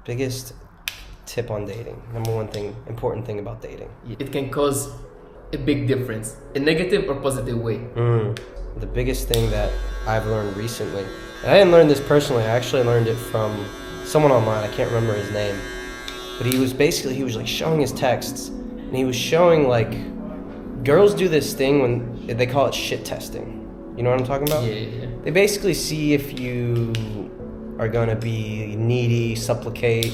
Biggest tip on dating. Number one thing, important thing about dating. It can cause a big difference, a negative or positive way. The biggest thing that I've learned recently, and I didn't learn this personally, I actually learned it from someone online, I can't remember his name, but he was like showing his texts, and he was showing like, girls do this thing when, they call it shit testing. You know what I'm talking about? Yeah. They basically see if you are gonna be needy, supplicate,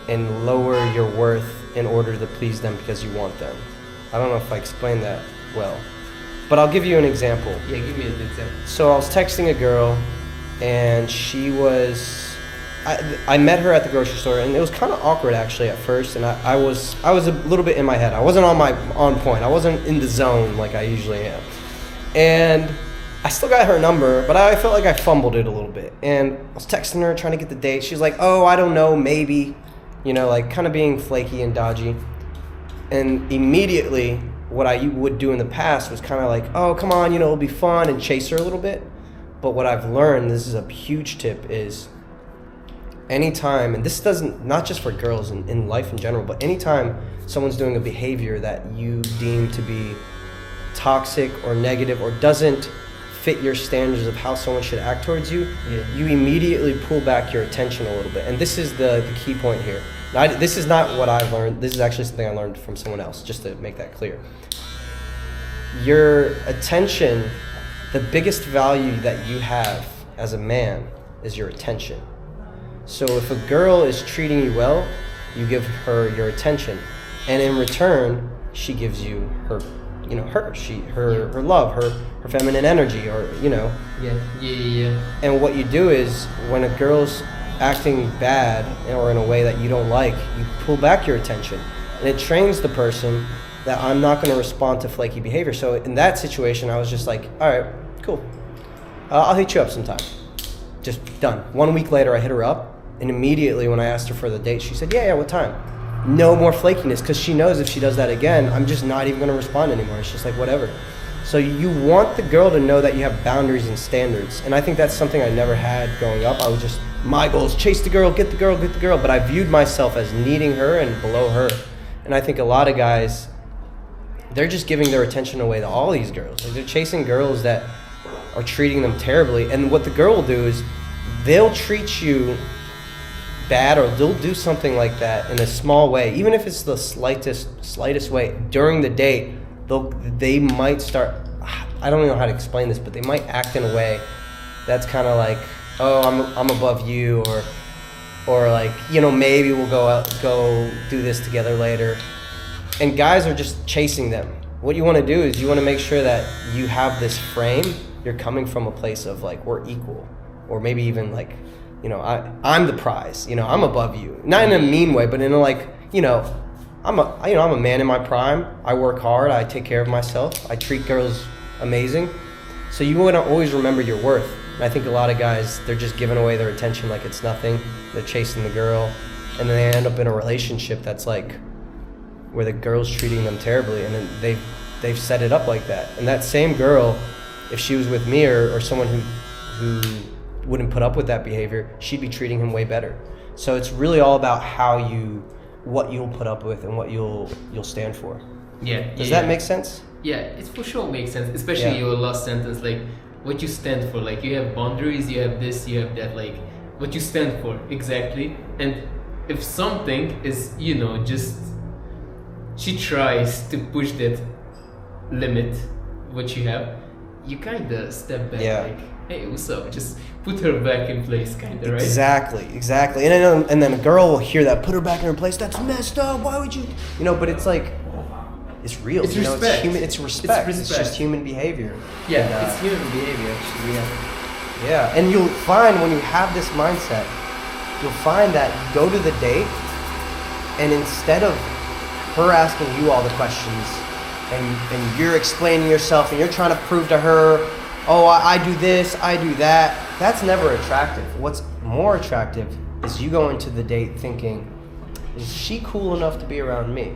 and lower your worth in order to please them because you want them. I don't know if I explained that well, but I'll give you an example. Yeah, give me an example. So I was texting a girl, and I met her at the grocery store, and it was kind of awkward actually at first, and I was a little bit in my head. I wasn't on point. I wasn't in the zone like I usually am, and I still got her number, but I felt like I fumbled it a little bit. And I was texting her, trying to get the date. She's like, oh, I don't know, maybe, like kind of being flaky and dodgy. And immediately, what I would do in the past was kind of like, oh, come on, it'll be fun, and chase her a little bit. But what I've learned, this is a huge tip, is anytime, and this doesn't, not just for girls in life in general, but anytime someone's doing a behavior that you deem to be toxic or negative or doesn't fit your standards of how someone should act towards you, you immediately pull back your attention a little bit. And this is the key point here. Now, this is not what I've learned. This is actually something I learned from someone else, just to make that clear. Your attention, the biggest value that you have as a man is your attention. So if a girl is treating you well, you give her your attention. And in return, she gives you her love, her feminine energy, or Yeah. And what you do is, when a girl's acting bad or in a way that you don't like, you pull back your attention, and it trains the person that I'm not going to respond to flaky behavior. So in that situation, I was just like, all right, cool, I'll hit you up sometime. Just done. 1 week later, I hit her up, and immediately when I asked her for the date, she said, yeah, what time? No more flakiness, because she knows if she does that again, I'm just not even going to respond anymore. It's just like, whatever. So you want the girl to know that you have boundaries and standards. And I think that's something I never had growing up. I was just, my goal is chase the girl, get the girl. But I viewed myself as needing her and below her. And I think a lot of guys, they're just giving their attention away to all these girls. Like, they're chasing girls that are treating them terribly. And what the girl will do is, they'll treat you bad, or they'll do something like that in a small way, even if it's the slightest way during the date. They might start, I don't even know how to explain this, but they might act in a way that's kind of like, oh, I'm above you, or like, maybe we'll go do this together later. And guys are just chasing them. What you want to do is, you want to make sure that you have this frame. You're coming from a place of like, we're equal, or maybe even like, I'm the prize. I'm above you, not in a mean way, but in a like, I'm a man in my prime. I work hard. I take care of myself. I treat girls amazing. So you want to always remember your worth. And I think a lot of guys, they're just giving away their attention like it's nothing. They're chasing the girl, and then they end up in a relationship that's like, where the girl's treating them terribly, and then they've set it up like that. And that same girl, if she was with me or someone who wouldn't put up with that behavior, she'd be treating him way better. So it's really all about what you'll put up with and what you'll stand for. Yeah. Does that make sense? Yeah, it for sure makes sense. Especially your last sentence, like what you stand for. Like, you have boundaries, you have this, you have that. Like what you stand for exactly. And if something is, just she tries to push that limit, what you have, you kind of step back. Like, hey, what's up? Just put her back in place, kind of, right? Exactly. And then a girl will hear that, put her back in her place. That's messed up. Why would you? But it's like, it's real. It's respect. It's human. It's respect. It's just human behavior. Yeah, it's human behavior, actually. Yeah, and you'll find when you have this mindset, you'll find that you go to the date, and instead of her asking you all the questions, and you're explaining yourself, and you're trying to prove to her, oh, I do this, I do that, that's never attractive. What's more attractive is you go into the date thinking, is she cool enough to be around me?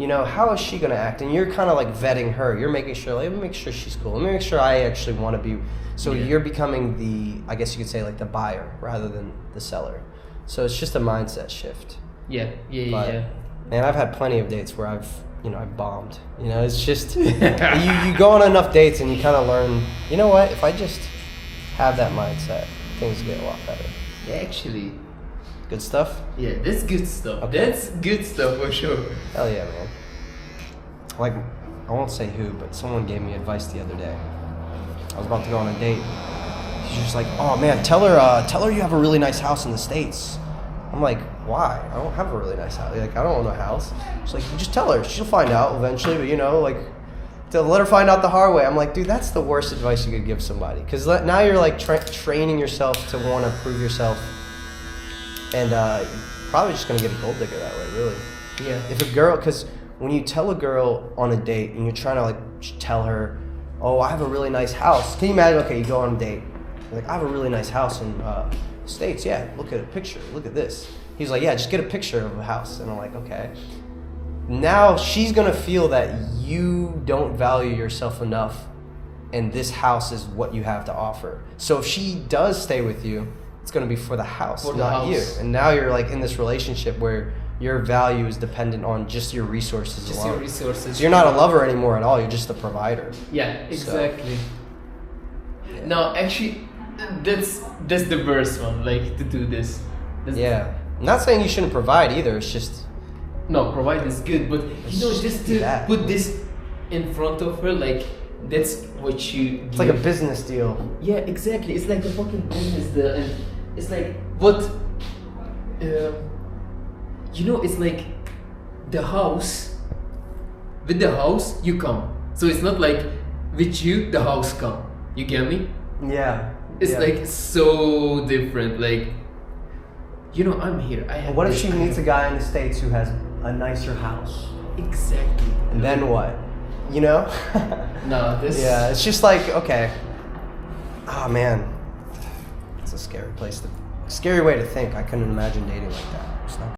How is she going to act? And you're kind of like vetting her. You're making sure, let me make sure she's cool. Let me make sure I actually want to be. So you're becoming I guess you could say, like the buyer rather than the seller. So it's just a mindset shift. Yeah, yeah, But, yeah. man, I've had plenty of dates where I've bombed. It's just you go on enough dates and you kind of learn. You know what? If I just have that mindset, things get a lot better. Yeah, actually. Good stuff. Yeah, that's good stuff. Okay. That's good stuff for sure. Hell yeah, man. Like, I won't say who, but someone gave me advice the other day. I was about to go on a date. She's just like, "Oh man, tell her you have a really nice house in the States." I'm like, "Why? I don't have a really nice house. Like, I don't own a house." She's like, "You just tell her. She'll find out eventually." But like, to let her find out the hard way. I'm like, dude, that's the worst advice you could give somebody. Because now you're like training yourself to want to prove yourself, and you're probably just gonna get a gold digger that way, really. Yeah. If a girl, because when you tell a girl on a date and you're trying to like tell her, "Oh, I have a really nice house." Can you imagine? Okay, you go on a date. You're like, "I have a really nice house in the States." Yeah, look at a picture. Look at this. He's like, "Yeah, just get a picture of a house." And I'm like, okay. Now she's gonna feel that you don't value yourself enough, and this house is what you have to offer. So if she does stay with you, it's gonna be for the house, not you. And now you're like in this relationship where your value is dependent on just your resources Just alone. your resources. So you're not a lover anymore at all. You're just a provider. Yeah, exactly. No, actually, that's the worst one. Like to do this. Yeah. I'm not saying you shouldn't provide either. It's just No, provide is good, but just to that. put this in front of her, like that's what you. it's like a business deal. Yeah, exactly. It's like a fucking business deal, and it's like what. It's like the house. With the house, you come. So it's not like with you, the house come. You get me? Yeah. It's yeah. like so different. Like, I'm here. I have. What if this, she I meets a have- guy in the States who has a nicer house? Exactly. And then what? You know? No, this. Yeah, it's just like, okay. Ah, man. It's a scary way to think. I couldn't imagine dating like that. It's not